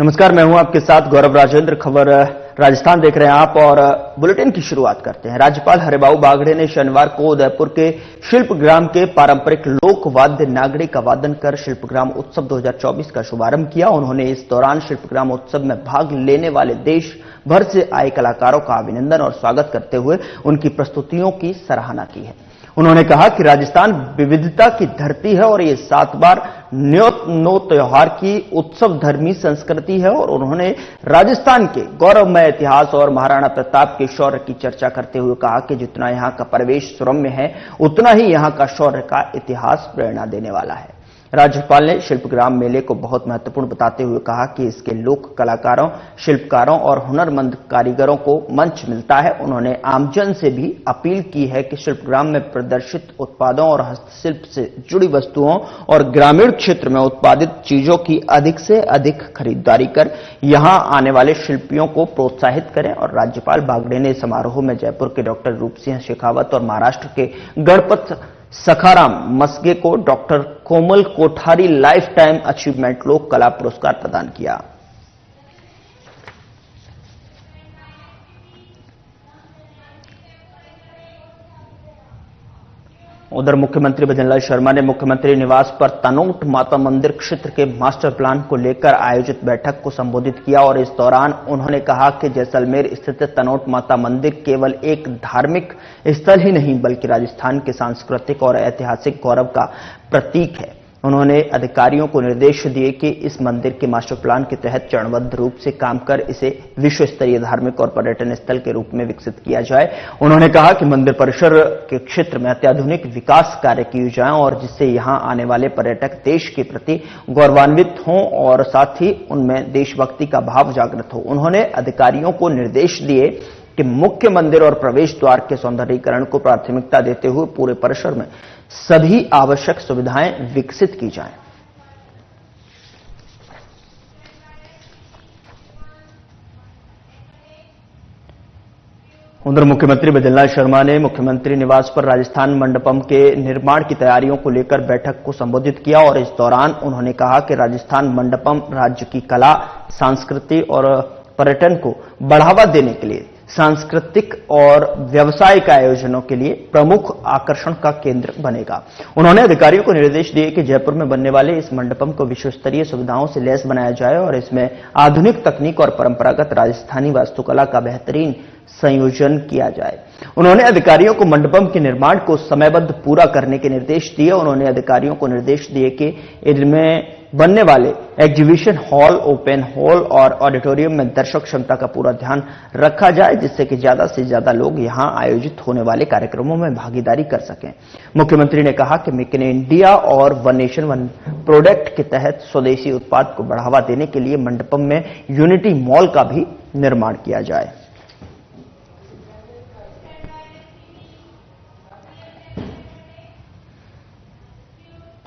नमस्कार, मैं हूं आपके साथ गौरव राजेंद्र। खबर राजस्थान देख रहे हैं आप और बुलेटिन की शुरुआत करते हैं। राज्यपाल हरिभाऊ बागड़े ने शनिवार को उदयपुर के शिल्पग्राम के पारंपरिक लोक वाद्य नागड़ी का वादन कर शिल्पग्राम उत्सव 2024 का शुभारंभ किया। उन्होंने इस दौरान शिल्पग्राम उत्सव में भाग लेने वाले देश भर से आए कलाकारों का अभिनंदन और स्वागत करते हुए उनकी प्रस्तुतियों की सराहना की है। उन्होंने कहा कि राजस्थान विविधता की धरती है और ये 7 बार नो त्योहार की उत्सव धर्मी संस्कृति है। और उन्होंने राजस्थान के गौरवमय इतिहास और महाराणा प्रताप के शौर्य की चर्चा करते हुए कहा कि जितना यहां का परिवेश सुरम्य है, उतना ही यहां का शौर्य का इतिहास प्रेरणा देने वाला है। राज्यपाल ने शिल्पग्राम मेले को बहुत महत्वपूर्ण बताते हुए कहा कि इसके लोक कलाकारों, शिल्पकारों और हुनरमंद कारीगरों को मंच मिलता है। उन्होंने आमजन से भी अपील की है कि शिल्पग्राम में प्रदर्शित उत्पादों और हस्तशिल्प से जुड़ी वस्तुओं और ग्रामीण क्षेत्र में उत्पादित चीजों की अधिक से अधिक खरीदारी कर यहां आने वाले शिल्पियों को प्रोत्साहित करें। और राज्यपाल बागड़े ने समारोह में जयपुर के डॉक्टर रूप सिंह शेखावत और महाराष्ट्र के गणपत सखाराम मस्गे को डॉक्टर कोमल कोठारी लाइफ टाइम अचीवमेंट लोक कला पुरस्कार प्रदान किया। उधर मुख्यमंत्री भजनलाल शर्मा ने मुख्यमंत्री निवास पर तनोट माता मंदिर क्षेत्र के मास्टर प्लान को लेकर आयोजित बैठक को संबोधित किया। और इस दौरान उन्होंने कहा कि जैसलमेर स्थित तनोट माता मंदिर केवल एक धार्मिक स्थल ही नहीं बल्कि राजस्थान के सांस्कृतिक और ऐतिहासिक गौरव का प्रतीक है। उन्होंने अधिकारियों को निर्देश दिए कि इस मंदिर के मास्टर प्लान के तहत चरणबद्ध रूप से काम कर इसे विश्व स्तरीय धार्मिक और पर्यटन स्थल के रूप में विकसित किया जाए। उन्होंने कहा कि मंदिर परिसर के क्षेत्र में अत्याधुनिक विकास कार्य किए जाएं और जिससे यहां आने वाले पर्यटक देश के प्रति गौरवान्वित हों और साथ ही उनमें देशभक्ति का भाव जागृत हो। उन्होंने अधिकारियों को निर्देश दिए कि मुख्य मंदिर और प्रवेश द्वार के सौंदर्यीकरण को प्राथमिकता देते हुए पूरे परिसर में सभी आवश्यक सुविधाएं विकसित की जाएं। उधर मुख्यमंत्री भजनलाल शर्मा ने मुख्यमंत्री निवास पर राजस्थान मंडपम के निर्माण की तैयारियों को लेकर बैठक को संबोधित किया। और इस दौरान उन्होंने कहा कि राजस्थान मंडपम राज्य की कला, संस्कृति और पर्यटन को बढ़ावा देने के लिए सांस्कृतिक और व्यावसायिक आयोजनों के लिए प्रमुख आकर्षण का केंद्र बनेगा। उन्होंने अधिकारियों को निर्देश दिए कि जयपुर में बनने वाले इस मंडपम को विश्व स्तरीय सुविधाओं से लैस बनाया जाए और इसमें आधुनिक तकनीक और परंपरागत राजस्थानी वास्तुकला का बेहतरीन संयोजन किया जाए। उन्होंने अधिकारियों को मंडपम के निर्माण को समयबद्ध पूरा करने के निर्देश दिए। उन्होंने अधिकारियों को निर्देश दिए कि इनमें बनने वाले एग्जीबिशन हॉल, ओपन हॉल और ऑडिटोरियम में दर्शक क्षमता का पूरा ध्यान रखा जाए जिससे कि ज्यादा से ज्यादा लोग यहां आयोजित होने वाले कार्यक्रमों में भागीदारी कर सकें। मुख्यमंत्री ने कहा कि मेक इन इंडिया और वन नेशन वन प्रोडक्ट के तहत स्वदेशी उत्पाद को बढ़ावा देने के लिए मंडपम में यूनिटी मॉल का भी निर्माण किया जाए।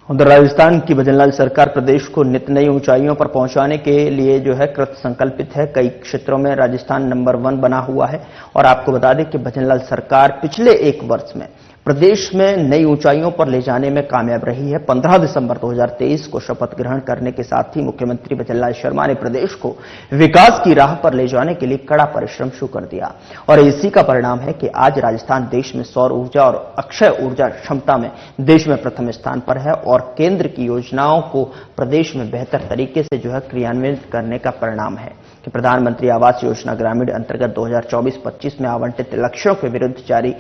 उधर राजस्थान की भजनलाल सरकार प्रदेश को नित नई ऊंचाइयों पर पहुंचाने के लिए कृत संकल्पित है। कई क्षेत्रों में राजस्थान नंबर 1 बना हुआ है। और आपको बता दें कि भजनलाल सरकार पिछले 1 वर्ष में प्रदेश में नई ऊंचाइयों पर ले जाने में कामयाब रही है। 15 दिसंबर 2023 को शपथ ग्रहण करने के साथ ही मुख्यमंत्री भजनलाल शर्मा ने प्रदेश को विकास की राह पर ले जाने के लिए कड़ा परिश्रम शुरू कर दिया। और इसी का परिणाम है कि आज राजस्थान देश में सौर ऊर्जा और अक्षय ऊर्जा क्षमता में देश में प्रथम स्थान पर है। और केंद्र की योजनाओं को प्रदेश में बेहतर तरीके से क्रियान्वित करने का परिणाम है कि प्रधानमंत्री आवास योजना ग्रामीण अंतर्गत 2024-25 में आवंटित लक्ष्यों के विरुद्ध जारी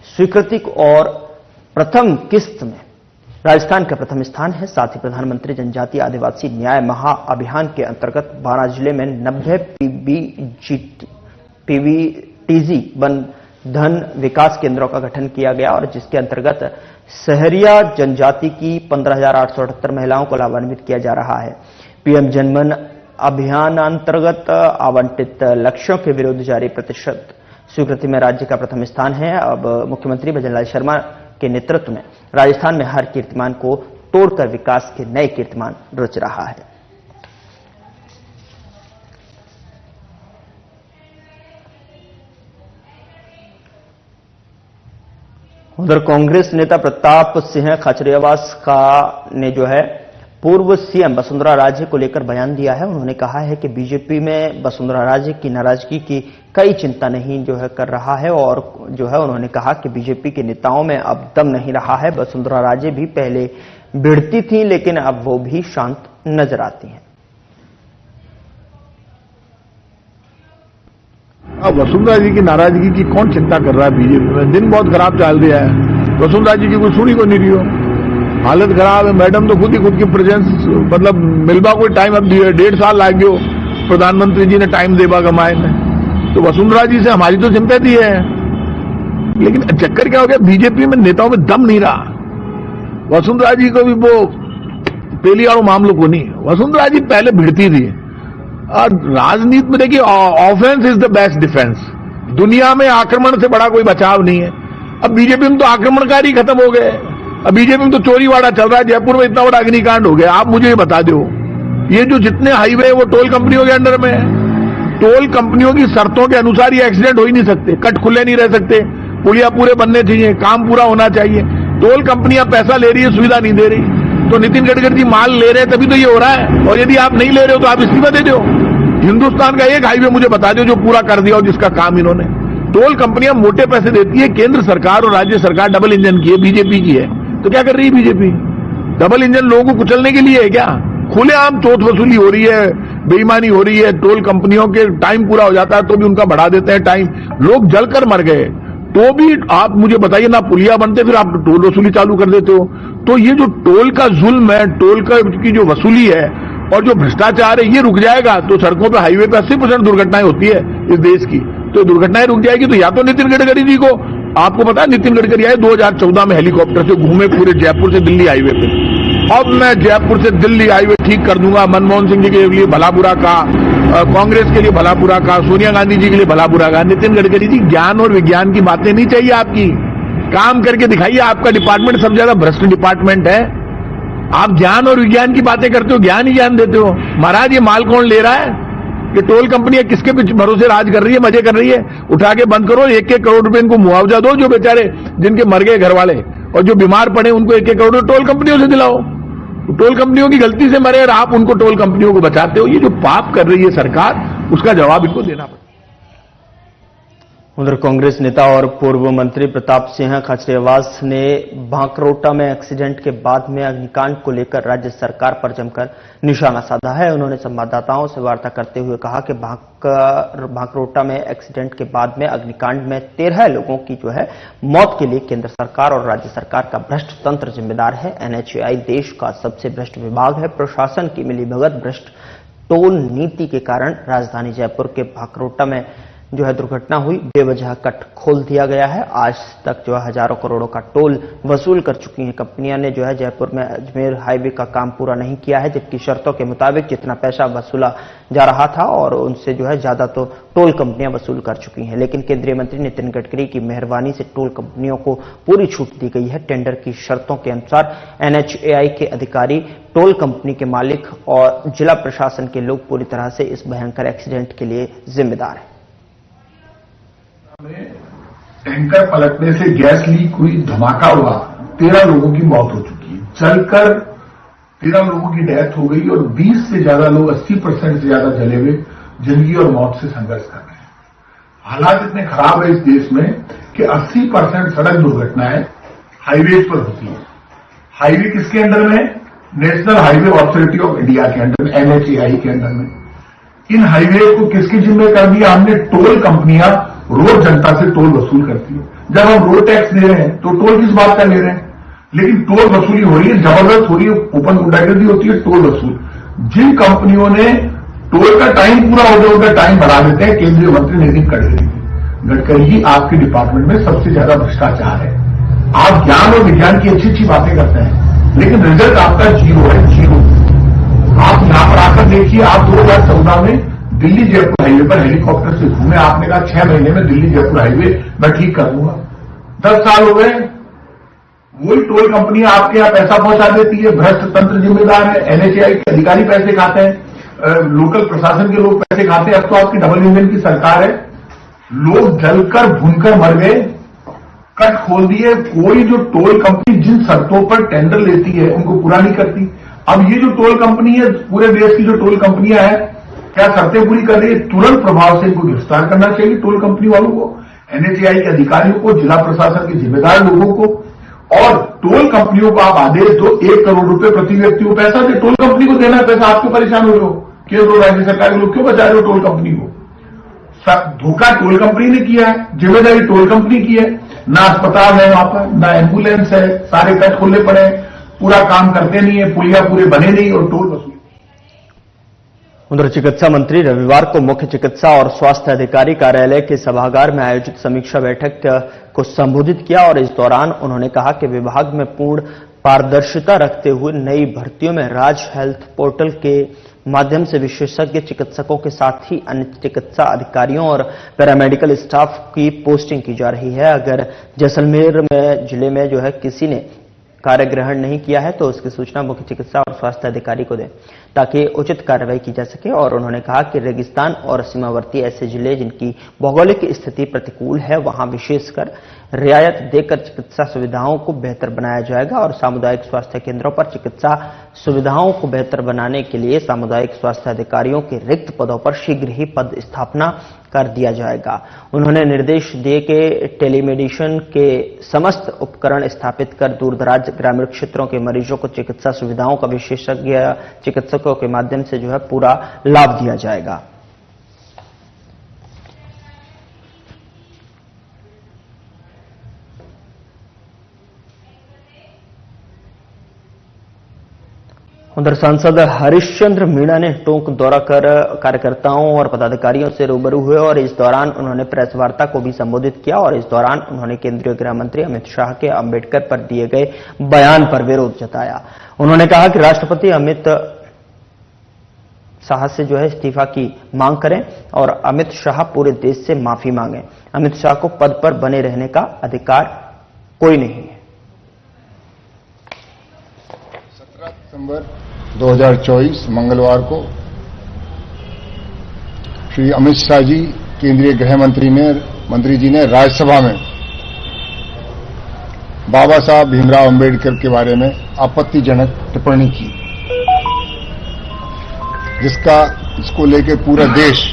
स्वीकृति और प्रथम किस्त में राजस्थान का प्रथम स्थान है। साथ ही प्रधानमंत्री जनजातीय आदिवासी न्याय महा अभियान के अंतर्गत 12 जिले में 90 पीवीटीजी वन धन विकास केंद्रों का गठन किया गया और जिसके अंतर्गत सहरिया जनजाति की 15,878 महिलाओं को लाभान्वित किया जा रहा है। पीएम जनमन अभियान अंतर्गत आवंटित लक्ष्यों के विरुद्ध जारी प्रतिशत स्वीकृति में राज्य का प्रथम स्थान है। अब मुख्यमंत्री भजनलाल शर्मा के नेतृत्व में राजस्थान में हर कीर्तिमान को तोड़कर विकास के नए कीर्तिमान रच रहा है। उधर कांग्रेस नेता प्रताप सिंह खाचरियावास का ने पूर्व सीएम वसुंधरा राजे को लेकर बयान दिया है। उन्होंने कहा है कि बीजेपी में वसुंधरा राजे की नाराजगी की कई चिंता नहीं कर रहा है और उन्होंने कहा कि बीजेपी के नेताओं में अब दम नहीं रहा है। वसुंधरा राजे भी पहले भिड़ती थी लेकिन अब वो भी शांत नजर आती हैं। अब वसुंधरा जी की नाराजगी की कौन चिंता कर रहा है बीजेपी में? दिन बहुत खराब चल रहा है, वसुंधरा जी की कोई सुनी को नहीं रही हो, हालत खराब है। मैडम तो खुद ही की प्रेजेंस मतलब मिलवा कोई टाइम अब 1.5 साल लाग गयो प्रधानमंत्री जी ने टाइम देवा कमाए में, तो वसुंधरा जी से हमारी तो सिंपैथी है। लेकिन चक्कर क्या हो गया, बीजेपी में नेताओं में दम नहीं रहा। वसुंधरा जी को भी वो पहली वालों मामलों को नहीं, वसुंधरा जी पहले भिड़ती थी। और राजनीति में देखिए offence is the best defence. दुनिया में आक्रमण से बड़ा कोई बचाव नहीं है। अब बीजेपी में तो आक्रमणकारी खत्म हो गए, अब बीजेपी में तो चोरीवाड़ा चल रहा है। जयपुर में इतना बड़ा अग्निकांड हो गया, आप मुझे ये बता दो, ये जो जितने हाईवे वो टोल कंपनियों के अंडर में है। टोल कंपनियों की शर्तों के अनुसार ये एक्सीडेंट हो ही नहीं सकते, कट खुले नहीं रह सकते, पुलिया पूरे बनने चाहिए, काम पूरा होना चाहिए। टोल कंपनियां पैसा ले रही है, सुविधा नहीं दे रही। तो नितिन गडकरी जी माल ले रहे हैं तभी तो ये हो रहा है, और यदि आप नहीं ले रहे हो तो आप इस्तीफा दे दो। हिंदुस्तान का एक हाईवे मुझे बता दो जो पूरा कर दिया हो, जिसका काम इन्होंने। टोल कंपनियां मोटे पैसे देती है, केंद्र सरकार और राज्य सरकार डबल इंजन की है, बीजेपी की है। तो क्या कर रही है बीजेपी? डबल इंजन लोगों को कुचलने के लिए है क्या? खुलेआम चोट वसूली हो रही है, बेईमानी हो रही है। टोल कंपनियों के टाइम पूरा हो जाता है तो भी उनका बढ़ा देते हैं टाइम, लोग जलकर मर गए तो भी आप मुझे बताइए ना पुलिया बनते फिर आप टोल वसूली चालू कर देते हो। तो ये जो टोल का जुल्म है, टोल की जो वसूली है और जो भ्रष्टाचार है, ये रुक जाएगा तो सड़कों पे हाईवे पे 80% दुर्घटनाएं होती है इस देश की, तो दुर्घटनाएं रुक जाएगी। तो या तो नितिन गडकरी जी को, आपको पता है नितिन गडकरी आए 2014 में हेलीकॉप्टर से घूमे पूरे जयपुर से दिल्ली हाईवे पे, अब मैं जयपुर से दिल्ली हाईवे ठीक कर दूंगा। मनमोहन सिंह जी के लिए भला बुरा कहा, कांग्रेस के लिए भला बुरा कहा, सोनिया गांधी जी के लिए भला बुरा कहा। नितिन गडकरी जी, ज्ञान और विज्ञान की बातें नहीं चाहिए आपकी, काम करके दिखाइए। आपका डिपार्टमेंट सबसे ज्यादा भ्रष्ट डिपार्टमेंट है। आप ज्ञान और विज्ञान की बातें करते हो, ज्ञान ही ज्ञान देते हो। महाराज ये माल कौन ले रहा है? ये टोल कंपनियां किसके भरोसे राज कर रही है, मजे कर रही है? उठा के बंद करो, 1-1 करोड़ रुपए इनको मुआवजा दो, जो बेचारे जिनके मर गए घर वाले और जो बीमार पड़े उनको 1-1 करोड़ टोल कंपनियों से दिलाओ। टोल कंपनियों की गलती से मरे और आप उनको टोल कंपनियों को बचाते हो। ये जो पाप कर रही है सरकार, उसका जवाब इनको देना पड़ेगा। उधर कांग्रेस नेता और पूर्व मंत्री प्रताप सिंह खाचरियावास ने भांकरोटा में एक्सीडेंट के बाद में अग्निकांड को लेकर राज्य सरकार पर जमकर निशाना साधा है। उन्होंने संवाददाताओं से वार्ता करते हुए कहा कि भांकरोटा में एक्सीडेंट के बाद में अग्निकांड में 13 लोगों की मौत के लिए केंद्र सरकार और राज्य सरकार का भ्रष्ट तंत्र जिम्मेदार है। एनएचएआई देश का सबसे भ्रष्ट विभाग है। प्रशासन की मिलीभगत भ्रष्ट टोल नीति के कारण राजधानी जयपुर के भांकरोटा में दुर्घटना हुई। बेवजह कट खोल दिया गया है। आज तक हजारों करोड़ों का टोल वसूल कर चुकी हैं। कंपनियां ने जयपुर में अजमेर हाईवे का काम पूरा नहीं किया है, जबकि शर्तों के मुताबिक जितना पैसा वसूला जा रहा था और उनसे ज्यादा तो टोल कंपनियां वसूल कर चुकी हैं। लेकिन केंद्रीय मंत्री नितिन गडकरी की मेहरबानी से टोल कंपनियों को पूरी छूट दी गई है। टेंडर की शर्तों के अनुसार एनएचएआई के अधिकारी, टोल कंपनी के मालिक और जिला प्रशासन के लोग पूरी तरह से इस भयंकर एक्सीडेंट के लिए जिम्मेदार हैं। टैंकर पलटने से गैस लीक हुई, धमाका हुआ, 13 लोगों की मौत हो चुकी है। चलकर 13 लोगों की डेथ हो गई और 20 से ज्यादा लोग, 80% से ज्यादा जले हुए जिंदगी और मौत से संघर्ष कर रहे हैं। हालात इतने खराब है इस देश में कि 80% सड़क दुर्घटनाएं हाईवे पर होती है। हाईवे किसके अंडर में? National highway authority of India के अंडर में, एनएचएआई के अंडर में। इन हाईवे को किसके जिम्मे कर दिया हमने? टोल कंपनियां रोड जनता से टोल वसूल करती है। जब हम रोड टैक्स दे रहे हैं तो टोल किस बात का ले रहे हैं? लेकिन टोल वसूली हो रही है, जबरदस्त हो रही है, ओपन गुंडागर्दी होती है, टोल वसूल। जिन कंपनियों ने टोल का टाइम पूरा हो गया उनका टाइम बढ़ा देते हैं केंद्रीय मंत्री नितिन गडकरी जी, आपके डिपार्टमेंट में सबसे ज्यादा भ्रष्टाचार है। आप ज्ञान और विज्ञान की अच्छी बातें करते हैं लेकिन रिजल्ट आपका जीरो है, जीरो। आप यहां पर आकर देखिए, आप 2014 में दिल्ली जयपुर हाईवे पर हेलीकॉप्टर से घूमे, आपने कहा 6 महीने में दिल्ली जयपुर हाईवे मैं ठीक कर दूंगा। 10 साल हो गए, वही टोल कंपनी आपके यहां पैसा पहुंचा देती है, भ्रष्ट तंत्र जिम्मेदार है, एनएचएआई के अधिकारी पैसे खाते हैं, लोकल प्रशासन के लोग पैसे खाते हैं। अब तो आपकी डबल इंजन की सरकार है। लोग जलकर भूनकर मर गए, कट खोल दिए। कोई जो टोल कंपनी जिन शर्तों पर टेंडर लेती है उनको पूरा नहीं करती। अब ये जो टोल कंपनी है, पूरे देश की जो टोल कंपनियां हैं, क्या शर्तें पूरी कर रही है? तुरंत प्रभाव से इनको गिरफ्तार करना चाहिए, टोल कंपनी वालों को, एनएचएआई के अधिकारियों को, जिला प्रशासन के जिम्मेदार लोगों को। और टोल कंपनियों को आप आदेश दो, 1 करोड़ रुपए प्रति व्यक्ति को पैसा दे, टोल कंपनी को देना पैसा। आप क्यों परेशान हो रहे हो? केंद्र और राज्य सरकार के लोग क्यों बचा रहे हो टोल कंपनी को? धोखा टोल कंपनी ने किया है, जिम्मेदारी टोल कंपनी की है। ना अस्पताल है वहां पर, ना एम्बुलेंस है, सारे कट खोलने पड़े, पूरा काम करते नहीं है, पुलिया पूरे बने नहीं और टोल वसूल। उधर चिकित्सा मंत्री रविवार को मुख्य चिकित्सा और स्वास्थ्य अधिकारी कार्यालय के सभागार में आयोजित समीक्षा बैठक को संबोधित किया और इस दौरान उन्होंने कहा कि विभाग में पूर्ण पारदर्शिता रखते हुए नई भर्तियों में राज हेल्थ पोर्टल के माध्यम से विशेषज्ञ चिकित्सकों के साथ ही अन्य चिकित्सा अधिकारियों और पैरामेडिकल स्टाफ की पोस्टिंग की जा रही है। अगर जैसलमेर में जिले में जो है किसी ने कार्य ग्रहण नहीं किया है तो उसकी सूचना मुख्य चिकित्सा और स्वास्थ्य अधिकारी को दें ताकि उचित कार्रवाई की जा सके। और उन्होंने कहा कि रेगिस्तान और सीमावर्ती ऐसे जिले जिनकी भौगोलिक स्थिति प्रतिकूल है वहां विशेषकर रियायत देकर चिकित्सा सुविधाओं को बेहतर बनाया जाएगा और सामुदायिक स्वास्थ्य केंद्रों पर चिकित्सा सुविधाओं को बेहतर बनाने के लिए सामुदायिक स्वास्थ्य अधिकारियों के रिक्त पदों पर शीघ्र ही पद स्थापना कर दिया जाएगा। उन्होंने निर्देश दिए कि टेलीमेडिसिन के समस्त उपकरण स्थापित कर दूरदराज ग्रामीण क्षेत्रों के मरीजों को चिकित्सा सुविधाओं का विशेषज्ञ चिकित्सकों के माध्यम से जो है पूरा लाभ दिया जाएगा। उधर सांसद हरिश्चंद्र मीणा ने टोंक दौरा कर कार्यकर्ताओं और पदाधिकारियों से रूबरू हुए और इस दौरान उन्होंने प्रेस वार्ता को भी संबोधित किया और इस दौरान उन्होंने केंद्रीय गृह मंत्री अमित शाह के अंबेडकर पर दिए गए बयान पर विरोध जताया। उन्होंने कहा कि राष्ट्रपति अमित शाह से जो है इस्तीफा की मांग करें और अमित शाह पूरे देश से माफी मांगें। अमित शाह को पद पर बने रहने का अधिकार कोई नहीं है। 17 दिसंबर 2024 मंगलवार को श्री अमित शाह जी केंद्रीय गृह मंत्री जी ने राज्यसभा में बाबा साहब भीमराव अंबेडकर के बारे में आपत्तिजनक टिप्पणी की, जिसको लेकर पूरा देश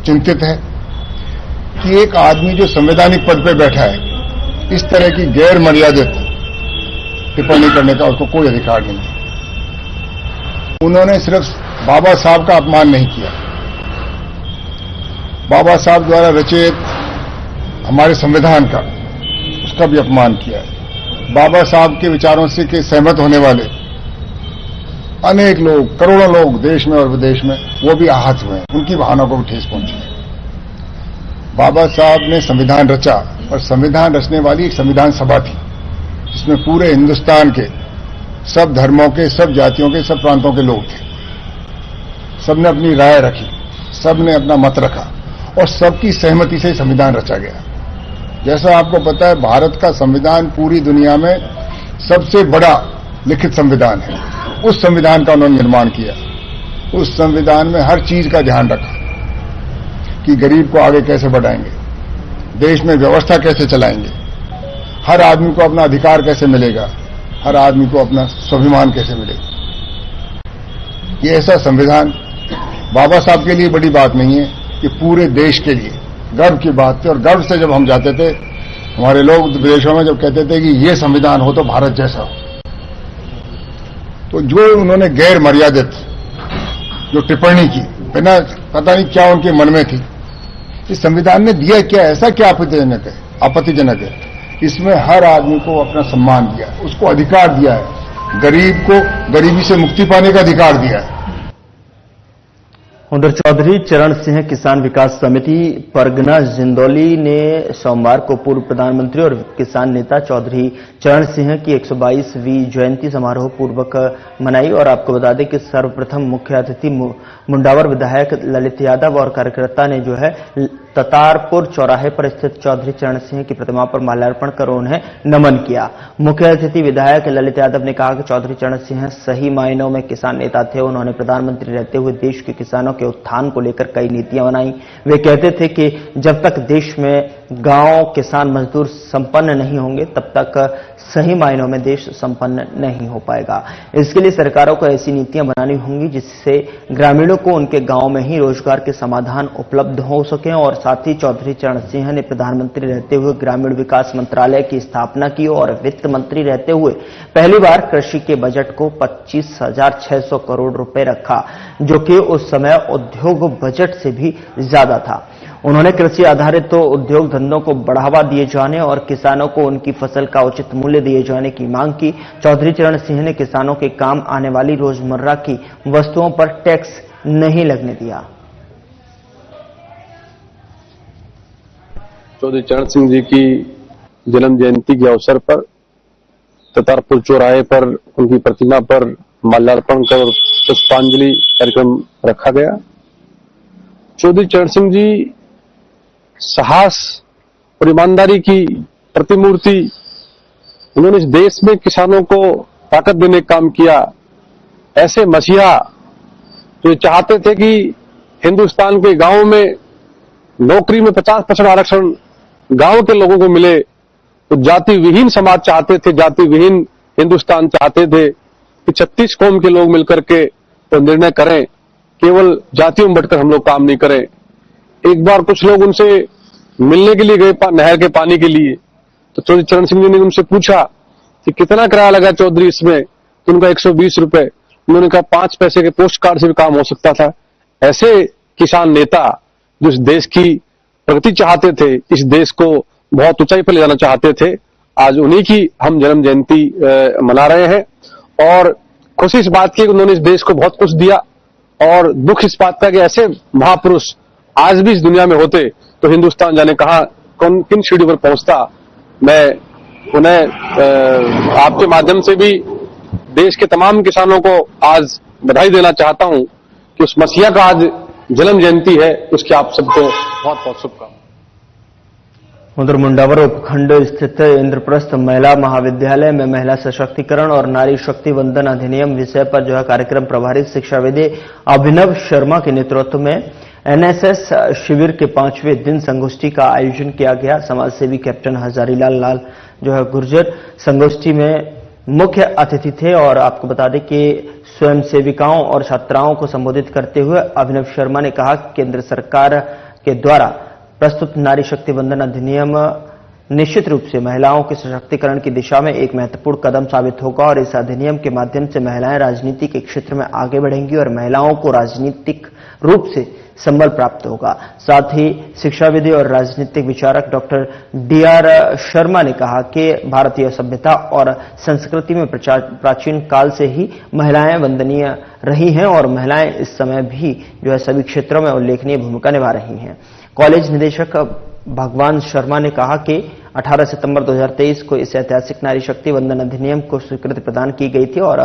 चिंतित है कि एक आदमी जो संवैधानिक पद पर बैठा है इस तरह की गैर मर्यादित टिप्पणी करने का उसको कोई अधिकार नहीं है। उन्होंने सिर्फ बाबा साहब का अपमान नहीं किया, बाबा साहब द्वारा रचित हमारे संविधान का उसका भी अपमान किया है। बाबा साहब के विचारों से के सहमत होने वाले अनेक लोग, करोड़ों लोग देश में और विदेश में वो भी आहत हुए हैं, उनकी भावनाओं को भी ठेस पहुंची है। बाबा साहब ने संविधान रचा और संविधान रचने वाली एक संविधान सभा थी जिसमें पूरे हिंदुस्तान के सब धर्मों के, सब जातियों के, सब प्रांतों के लोग थे। सबने अपनी राय रखी, सबने अपना मत रखा और सबकी सहमति से संविधान रचा गया। जैसा आपको पता है, भारत का संविधान पूरी दुनिया में सबसे बड़ा लिखित संविधान है। उस संविधान का उन्होंने निर्माण किया। उस संविधान में हर चीज का ध्यान रखा कि गरीब को आगे कैसे बढ़ाएंगे, देश में व्यवस्था कैसे चलाएंगे, हर आदमी को अपना अधिकार कैसे मिलेगा, हर आदमी को अपना स्वाभिमान कैसे मिलेगा। ये ऐसा संविधान बाबा साहब के लिए बड़ी बात नहीं है, कि पूरे देश के लिए गर्व की बात थी। और गर्व से जब हम जाते थे, हमारे लोग विदेशों में जब कहते थे कि ये संविधान हो तो भारत जैसा हो, तो जो उन्होंने गैर मर्यादित जो टिप्पणी की, बिना पता नहीं क्या उनके मन में थी, इस संविधान ने दिया क्या, ऐसा क्या आपत्तिजनक है। इसमें हर आदमी को अपना सम्मान दिया है, उसको अधिकार दिया है, गरीब को गरीबी से मुक्ति पाने का अधिकार दिया है। उधर चौधरी चरण सिंह किसान विकास समिति परगना जिंदौली ने सोमवार को पूर्व प्रधानमंत्री और किसान नेता चौधरी चरण सिंह की 122वीं जयंती समारोह पूर्वक मनाई। और आपको बता दें कि सर्वप्रथम मुख्य अतिथि मुंडावर विधायक ललित यादव और कार्यकर्ता ने जो है ततारपुर चौराहे पर स्थित चौधरी चरण सिंह की प्रतिमा पर माल्यार्पण कर उन्हें नमन किया। मुख्य अतिथि विधायक ललित यादव ने कहा कि चौधरी चरण सिंह सही मायनों में किसान नेता थे। उन्होंने प्रधानमंत्री रहते हुए देश के किसानों के उत्थान को लेकर कई नीतियां बनाई। वे कहते थे कि जब तक देश में गांव, किसान, मजदूर संपन्न नहीं होंगे तब तक सही मायनों में देश संपन्न नहीं हो पाएगा। इसके लिए सरकारों को ऐसी नीतियां बनानी होंगी जिससे ग्रामीणों को उनके गांव में ही रोजगार के समाधान उपलब्ध हो सके। और साथ ही चौधरी चरण सिंह ने प्रधानमंत्री रहते हुए ग्रामीण विकास मंत्रालय की स्थापना की और वित्त मंत्री रहते हुए पहली बार कृषि के बजट को 25,600 करोड़ रुपए रखा, जो कि उस समय उद्योग बजट से भी ज्यादा था। उन्होंने कृषि आधारित तो उद्योग धंधों को बढ़ावा दिए जाने और किसानों को उनकी फसल का उचित मूल्य दिए जाने की मांग की। चौधरी चरण सिंह ने किसानों के काम आने वाली रोजमर्रा की वस्तुओं पर टैक्स नहीं लगने दिया। चौधरी चरण सिंह जी की जन्म जयंती के अवसर पर ततारपुर चौराहे पर उनकी प्रतिमा पर माल्यार्पण कर पुष्पांजलि कार्यक्रम रखा गया। चौधरी चरण सिंह जी साहस और ईमानदारी की प्रतिमूर्ति, उन्होंने इस देश में किसानों को ताकत देने का काम किया। ऐसे मसीहा जो चाहते थे कि हिंदुस्तान के गांवों में नौकरी में 50% आरक्षण गांव के लोगों को मिले, तो जाति विहीन समाज चाहते थे, जाति विहीन हिंदुस्तान चाहते थे कि 36 कौम के लोग मिलकर के तो निर्णय करें, केवल जातियों में बढ़कर हम लोग काम नहीं करें। एक बार कुछ लोग उनसे मिलने के लिए गए नहर के पानी के लिए, तो चौधरी चरण सिंह जी ने उनसे पूछा कि कितना किराया लगा चौधरी इसमें, तो उनका 120 रुपए। उन्होंने कहा 5 पैसे के पोस्ट कार्ड से भी काम हो सकता था। ऐसे किसान नेता जो इस देश की प्रगति चाहते थे, इस देश को बहुत ऊंचाई पर ले जाना चाहते थे, आज उन्हीं की हम जन्म जयंती मना रहे हैं। और खुशी इस बात की उन्होंने इस देश को बहुत कुछ दिया, और दुख इस बात का कि ऐसे महापुरुष आज भी इस दुनिया में होते तो हिंदुस्तान जाने कहां किन सीढ़ी पर पहुंचता। मैं उन्हें आपके माध्यम से भी देश के तमाम किसानों को आज बधाई देना चाहता हूं कि उस मसीहा का आज जन्म जयंती है, उसकी आप सबको बहुत बहुत शुभकामनाएं। उधर मुंडावर उपखंड स्थित इंद्रप्रस्थ महिला महाविद्यालय में महिला सशक्तिकरण और नारी शक्ति वंदन अधिनियम विषय पर कार्यक्रम प्रभारी शिक्षाविद अभिनव शर्मा के नेतृत्व में एनएसएस शिविर के 5वें दिन संगोष्ठी का आयोजन किया गया। समाज सेवी कैप्टन हजारीलाल गुर्जर संगोष्ठी में मुख्य अतिथि थे। और आपको बता दें कि स्वयं सेविकाओं और छात्राओं को संबोधित करते हुए अभिनव शर्मा ने कहा कि केंद्र सरकार के द्वारा प्रस्तुत नारी शक्ति वंदन अधिनियम निश्चित रूप से महिलाओं के सशक्तिकरण की दिशा में एक महत्वपूर्ण कदम साबित होगा और इस अधिनियम के माध्यम से महिलाएं राजनीति के क्षेत्र में आगे बढ़ेंगी और महिलाओं को राजनीतिक रूप से संबल प्राप्त होगा। साथ ही शिक्षाविद और राजनीतिक विचारक डॉक्टर डीआर शर्मा ने कहा कि भारतीय सभ्यता और संस्कृति में प्राचीन काल से ही महिलाएं वंदनीय रही हैं और महिलाएं इस समय भी सभी क्षेत्रों में उल्लेखनीय भूमिका निभा रही हैं। कॉलेज निदेशक भगवान शर्मा ने कहा कि 18 सितंबर 2023 को इस ऐतिहासिक नारी शक्ति वंदन अधिनियम को स्वीकृति प्रदान की गई थी और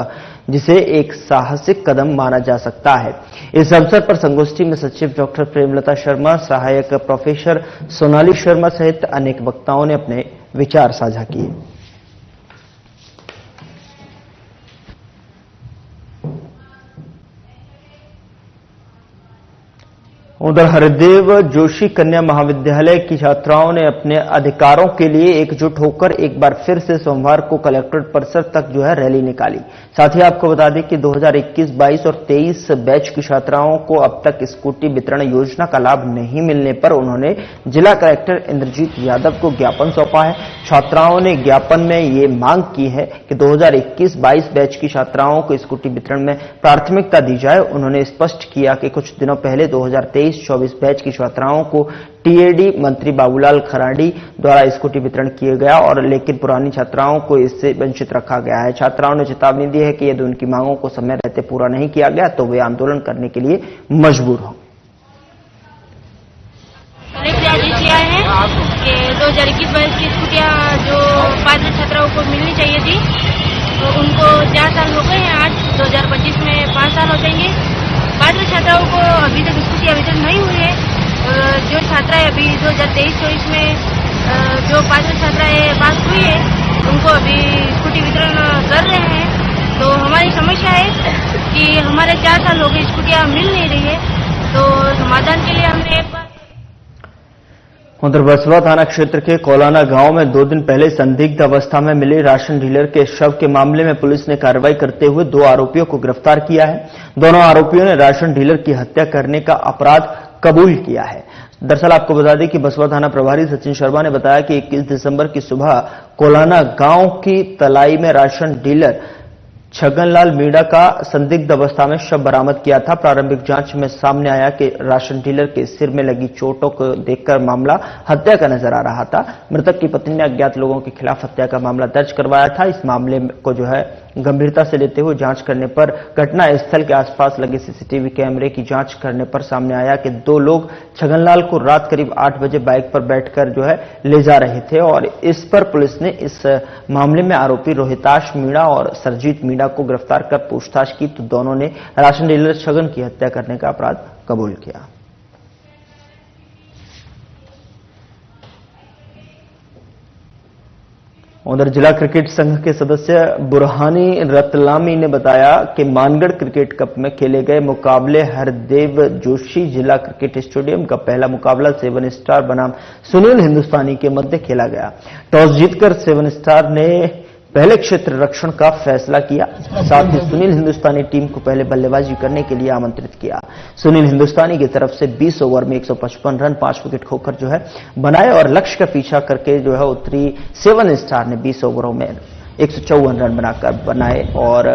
जिसे एक साहसिक कदम माना जा सकता है। इस अवसर पर संगोष्ठी में सचिव डॉक्टर प्रेमलता शर्मा, सहायक प्रोफेसर सोनाली शर्मा सहित अनेक वक्ताओं ने अपने विचार साझा किए। उधर हरिदेव जोशी कन्या महाविद्यालय की छात्राओं ने अपने अधिकारों के लिए एकजुट होकर एक बार फिर से सोमवार को कलेक्ट्रेट परिसर तक रैली निकाली। साथ ही आपको बता दें कि 2021, 22 और 23 बैच की छात्राओं को अब तक स्कूटी वितरण योजना का लाभ नहीं मिलने पर उन्होंने जिला कलेक्टर इंद्रजीत यादव को ज्ञापन सौंपा है। छात्राओं ने ज्ञापन में ये मांग की है कि 2021-22 बैच की छात्राओं को स्कूटी वितरण में प्राथमिकता दी जाए। उन्होंने स्पष्ट किया कि कुछ दिनों पहले 2023-24 बैच की छात्राओं को टीएडी मंत्री बाबूलाल खराड़ी द्वारा स्कूटी वितरण किया गया और लेकिन पुरानी छात्राओं को इससे वंचित रखा गया है। छात्राओं ने चेतावनी दी है कि यदि उनकी मांगों को समय रहते पूरा नहीं किया गया तो वे आंदोलन करने के लिए मजबूर हों। कलेक्टर आदेश दिया है कि 2021 बैच की स्कूटियां जो पात्र छात्राओं को मिलनी चाहिए थी, तो उनको 4 साल हो गए हैं। आज 2025 में 5 साल हो जाएंगे। पात्र छात्राओं को अभी तक स्कूटियां वितरण नहीं हुई है। जो छात्राएं अभी 2023-24 में जो पात्र छात्राएं पास हुई है उनको अभी स्कूटी वितरण कर रहे हैं। तो हमारी समस्या है कि हमारे 4 साल हो गए स्कूटियां मिल नहीं रही है, तो समाधान के लिए हमने एक बार उधर बसवा थाना क्षेत्र के कोलाना गांव में 2 दिन पहले संदिग्ध अवस्था में मिले राशन डीलर के शव के मामले में पुलिस ने कार्रवाई करते हुए 2 आरोपियों को गिरफ्तार किया है। दोनों आरोपियों ने राशन डीलर की हत्या करने का अपराध कबूल किया है। दरअसल आपको बता दें कि बसवा थाना प्रभारी सचिन शर्मा ने बताया कि 21 दिसंबर की सुबह कोलाना गांव की तलाई में राशन डीलर छगनलाल मीणा का संदिग्ध अवस्था में शव बरामद किया था। प्रारंभिक जांच में सामने आया कि राशन डीलर के सिर में लगी चोटों को देखकर मामला हत्या का नजर आ रहा था। मृतक की पत्नी ने अज्ञात लोगों के खिलाफ हत्या का मामला दर्ज करवाया था। इस मामले को गंभीरता से लेते हुए जांच करने पर घटना स्थल के आसपास लगे सीसीटीवी कैमरे की जांच करने पर सामने आया कि 2 लोग छगनलाल को रात करीब 8 बजे बाइक पर बैठकर ले जा रहे थे और इस पर पुलिस ने इस मामले में आरोपी रोहिताश मीणा और सरजीत मीणा को गिरफ्तार कर पूछताछ की तो दोनों ने राशन डीलर छगन की हत्या करने का अपराध कबूल किया। उधर जिला क्रिकेट संघ के सदस्य बुरहानी रतलामी ने बताया कि मानगढ़ क्रिकेट कप में खेले गए मुकाबले हरदेव जोशी जिला क्रिकेट स्टेडियम का पहला मुकाबला 7 स्टार बनाम सुनील हिंदुस्तानी के मध्य खेला गया। टॉस जीतकर 7 स्टार ने पहले क्षेत्र रक्षण का फैसला किया। साथ ही सुनील हिंदुस्तानी टीम को पहले बल्लेबाजी करने के लिए आमंत्रित किया। सुनील हिंदुस्तानी की तरफ से 20 ओवर में 155 रन 5 विकेट खोकर बनाए और लक्ष्य का पीछा करके उतरी 7 स्टार ने 20 ओवरों में 154 रन बनाए और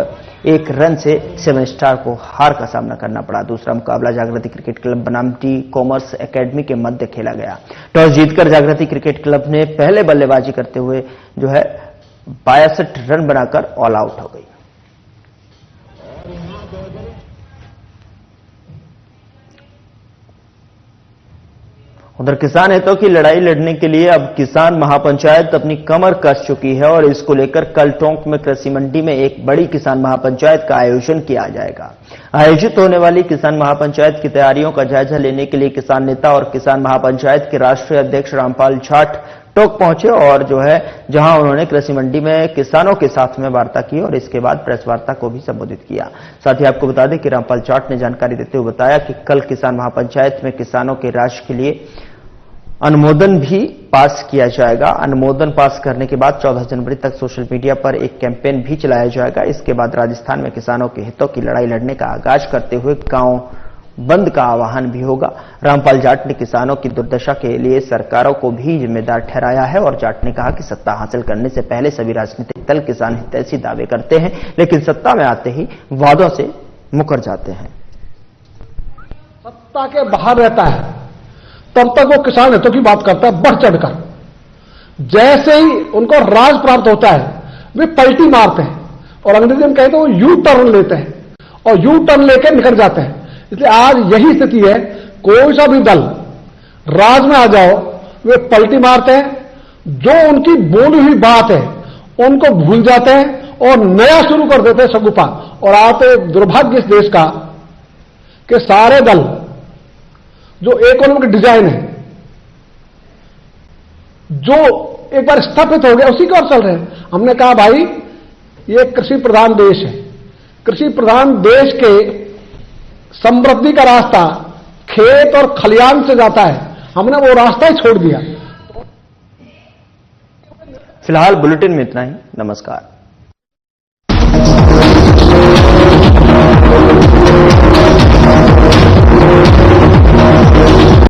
1 रन से 7 स्टार को हार का सामना करना पड़ा। दूसरा मुकाबला जागृति क्रिकेट क्लब बनाम टी कॉमर्स एकेडमी के मध्य खेला गया। टॉस जीतकर जागृति क्रिकेट क्लब ने पहले बल्लेबाजी करते हुए 62 रन बनाकर ऑल आउट हो गई। उधर किसान हितों की लड़ाई लड़ने के लिए अब किसान महापंचायत अपनी कमर कस चुकी है और इसको लेकर कल टोंक में कृषि मंडी में एक बड़ी किसान महापंचायत का आयोजन किया जाएगा। आयोजित होने वाली किसान महापंचायत की तैयारियों का जायजा लेने के लिए किसान नेता और किसान महापंचायत के राष्ट्रीय अध्यक्ष रामपाल जाट टोंक पहुंचे और जहां उन्होंने कृषि मंडी में किसानों के साथ में वार्ता की और इसके बाद प्रेस वार्ता को भी संबोधित किया। साथ ही आपको बता दें कि रामपाल जाट ने जानकारी देते हुए बताया कि कल किसान महापंचायत में किसानों के राशि के लिए अनुमोदन भी पास किया जाएगा। अनुमोदन पास करने के बाद 14 जनवरी तक सोशल मीडिया पर एक कैंपेन भी चलाया जाएगा। इसके बाद राजस्थान में किसानों के हितों की लड़ाई लड़ने का आगाज करते हुए गांव बंद का आह्वान भी होगा। रामपाल जाट ने किसानों की दुर्दशा के लिए सरकारों को भी जिम्मेदार ठहराया है और जाट ने कहा कि सत्ता हासिल करने से पहले सभी राजनीतिक दल किसान हितैषी दावे करते हैं, लेकिन सत्ता में आते ही वादों से मुकर जाते हैं। सत्ता के बाहर रहता है तब तक वो किसान हितों की बात करता है बढ़ चढ़कर। जैसे ही उनको राज प्राप्त होता है वे पलटी मारते हैं और अंग्रेजी में कहते हैं वो यू टर्न लेते हैं और यू टर्न लेकर निकल जाते हैं। इसलिए आज यही स्थिति है, कोई सा भी दल राज में आ जाओ वे पलटी मारते हैं, जो उनकी बोली हुई बात है उनको भूल जाते हैं और नया शुरू कर देते हैं सगुफा। और आते दुर्भाग्य इस देश का कि सारे दल जो इकोनॉमिक डिजाइन है जो एक बार स्थापित हो गया उसी की ओर चल रहे हैं। हमने कहा भाई ये कृषि प्रधान देश है, कृषि प्रधान देश के समृद्धि का रास्ता खेत और खलियान से जाता है, हमने वो रास्ता ही छोड़ दिया। फिलहाल बुलेटिन में इतना ही। नमस्कार।